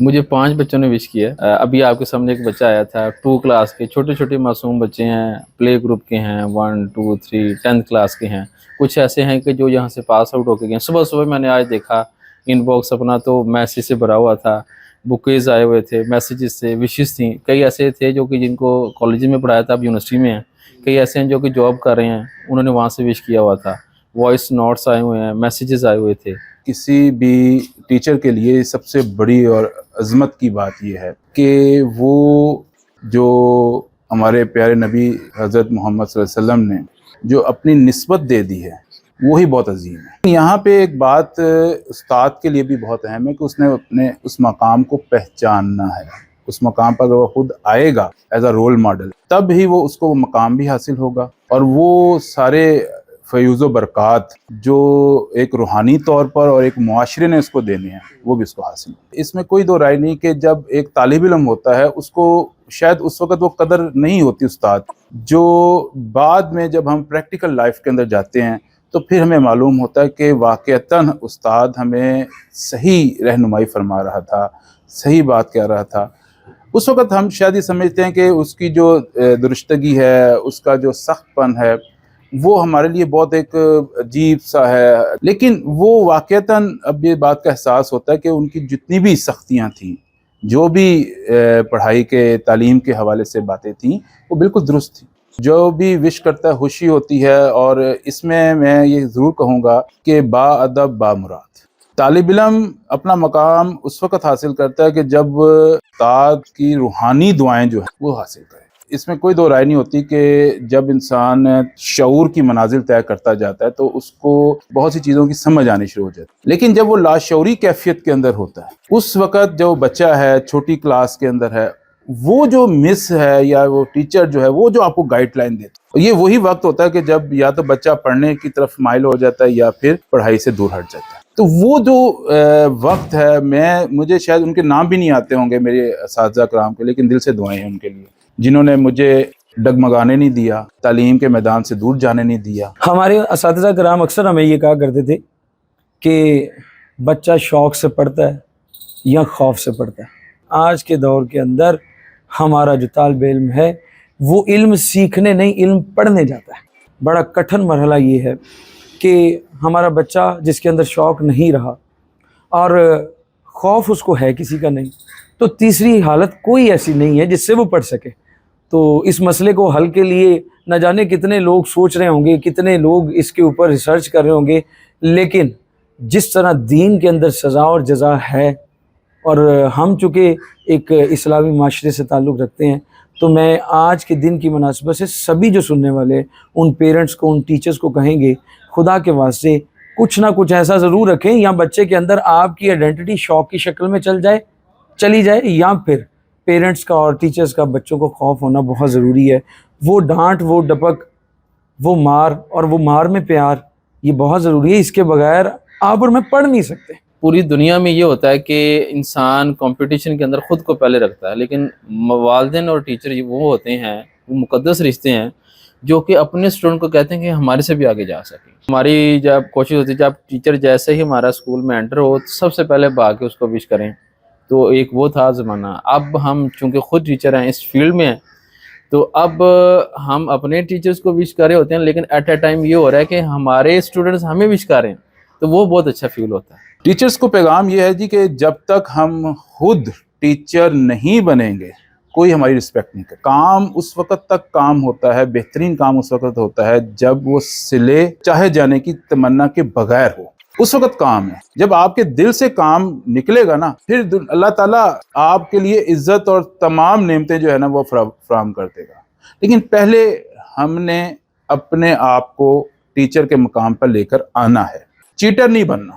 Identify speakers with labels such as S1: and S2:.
S1: مجھے 5 بچوں نے وش کیا. ابھی آپ کے سامنے ایک بچہ آیا تھا 2 کلاس کے، چھوٹے چھوٹے معصوم بچے ہیں، پلے گروپ کے ہیں، 1 2 3 10 کلاس کے ہیں. کچھ ایسے ہیں کہ جو یہاں سے پاس آؤٹ ہو کے گئے. صبح صبح میں نے آج دیکھا ان باکس اپنا تو میسیج سے بھرا ہوا تھا، بکیز آئے ہوئے تھے، میسیجز تھے، وشز تھیں. کئی ایسے تھے جو کہ جن کو کالج میں پڑھایا تھا اب یونیورسٹی میں ہیں. کئی ایسے ہیں جو کہ جاب کر رہے ہیں، انہوں نے وہاں سے وش کیا ہوا تھا. وائس نوٹس آئے ہوئے ہیں، میسیجز آئے ہوئے تھے.
S2: کسی بھی ٹیچر کے لیے سب سے بڑی اور عظمت کی بات یہ ہے کہ وہ جو ہمارے پیارے نبی حضرت محمد صلی اللہ علیہ وسلم نے جو اپنی نسبت دے دی ہے وہی بہت عظیم ہے. یہاں پہ ایک بات استاد کے لیے بھی بہت اہم ہے کہ اس نے اپنے اس مقام کو پہچاننا ہے. اس مقام پر وہ خود آئے گا ایز اے رول ماڈل، تب ہی وہ اس کو وہ مقام بھی حاصل ہوگا، اور وہ سارے فیوز و برکات جو ایک روحانی طور پر اور ایک معاشرے نے اس کو دینے ہیں وہ بھی اس کو حاصل ہے. اس میں کوئی دو رائے نہیں کہ جب ایک طالب علم ہوتا ہے اس کو شاید اس وقت وہ قدر نہیں ہوتی استاد، جو بعد میں جب ہم پریکٹیکل لائف کے اندر جاتے ہیں تو پھر ہمیں معلوم ہوتا ہے کہ واقعتاً استاد ہمیں صحیح رہنمائی فرما رہا تھا، صحیح بات کہہ رہا تھا. اس وقت ہم شاید یہ سمجھتے ہیں کہ اس کی جو درستگی ہے، اس کا جو سخت پن ہے، وہ ہمارے لیے بہت ایک عجیب سا ہے. لیکن وہ واقعتاً اب یہ بات کا احساس ہوتا ہے کہ ان کی جتنی بھی سختیاں تھیں، جو بھی پڑھائی کے تعلیم کے حوالے سے باتیں تھیں، وہ بالکل درست تھیں. جو بھی وش کرتا ہے خوشی ہوتی ہے. اور اس میں یہ ضرور کہوں گا کہ با ادب با مراد. طالب علم اپنا مقام اس وقت حاصل کرتا ہے کہ جب استاد کی روحانی دعائیں جو ہیں وہ حاصل کرے. اس میں کوئی دو رائے نہیں ہوتی کہ جب انسان شعور کی منازل طے کرتا جاتا ہے تو اس کو بہت سی چیزوں کی سمجھ آنی شروع ہو جاتی ہے. لیکن جب وہ لاشعوری کیفیت کے اندر ہوتا ہے، اس وقت جو بچہ ہے چھوٹی کلاس کے اندر ہے، وہ جو مس ہے یا وہ ٹیچر جو ہے وہ جو آپ کو گائیڈ لائن دیتا ہے، یہ وہی وقت ہوتا ہے کہ جب یا تو بچہ پڑھنے کی طرف مائل ہو جاتا ہے یا پھر پڑھائی سے دور ہٹ جاتا ہے. تو وہ جو وقت ہے، مجھے شاید ان کے نام بھی نہیں آتے ہوں گے میرے اساتذہ کرام کے، لیکن دل سے دعائیں ہیں ان کے لیے جنہوں نے مجھے ڈگمگانے نہیں دیا، تعلیم کے میدان سے دور جانے نہیں دیا.
S3: ہمارے اساتذہ کرام اکثر ہمیں یہ کہا کرتے تھے کہ بچہ شوق سے پڑھتا ہے یا خوف سے پڑھتا ہے. آج کے دور کے اندر ہمارا جو طالب علم ہے وہ علم سیکھنے نہیں، علم پڑھنے جاتا ہے. بڑا کٹھن مرحلہ یہ ہے کہ ہمارا بچہ جس کے اندر شوق نہیں رہا اور خوف اس کو ہے کسی کا نہیں، تو تیسری حالت کوئی ایسی نہیں ہے جس سے وہ پڑھ سکے. تو اس مسئلے کو حل کے لیے نہ جانے کتنے لوگ سوچ رہے ہوں گے، کتنے لوگ اس کے اوپر ریسرچ کر رہے ہوں گے، لیکن جس طرح دین کے اندر سزا اور جزا ہے، اور ہم چونکہ ایک اسلامی معاشرے سے تعلق رکھتے ہیں، تو میں آج کے دن کی مناسبت سے سبھی جو سننے والے ان پیرنٹس کو، ان ٹیچرز کو کہیں گے، خدا کے واسطے کچھ نہ کچھ ایسا ضرور رکھیں یا بچے کے اندر آپ کی آئیڈینٹی شوق کی شکل میں چلی جائے، یا پھر پیرنٹس کا اور ٹیچرز کا بچوں کو خوف ہونا بہت ضروری ہے. وہ ڈانٹ، وہ ڈپک، وہ مار، اور وہ مار میں پیار، یہ بہت ضروری ہے. اس کے بغیر آپ اور میں پڑھ نہیں سکتے.
S1: پوری دنیا میں یہ ہوتا ہے کہ انسان کمپٹیشن کے اندر خود کو پہلے رکھتا ہے، لیکن والدین اور ٹیچر وہ ہوتے ہیں، وہ مقدس رشتے ہیں جو کہ اپنے اسٹوڈنٹ کو کہتے ہیں کہ ہمارے سے بھی آگے جا سکیں. ہماری جب کوشش ہوتی ہے جب ٹیچر جیسے ہی ہمارا اسکول میں انٹر ہو سب سے پہلے با کے اس کو وش کریں. تو ایک وہ تھا زمانہ. اب ہم چونکہ خود ٹیچر ہیں، اس فیلڈ میں ہیں، تو اب ہم اپنے ٹیچرز کو وش کر رہے ہوتے ہیں، لیکن ایٹ اے ٹائم یہ ہو رہا ہے کہ ہمارے اسٹوڈنٹس ہمیں وش کر رہے ہیں، تو وہ بہت اچھا فیل ہوتا ہے.
S2: ٹیچرز کو پیغام یہ ہے جی کہ جب تک ہم خود ٹیچر نہیں بنیں گے کوئی ہماری رسپیکٹ نہیں کرے. کام اس وقت تک کام ہوتا ہے، بہترین کام اس وقت ہوتا ہے جب وہ صلے چاہے جانے کی تمنا کے بغیر ہو، اس وقت کام ہے. جب آپ کے دل سے کام نکلے گا نا، پھر اللہ تعالیٰ آپ کے لیے عزت اور تمام نعمتیں جو ہے نا وہ فراہم کر دے گا. لیکن پہلے ہم نے اپنے آپ کو ٹیچر کے مقام پر لے کر آنا ہے. چیٹر نہیں بننا.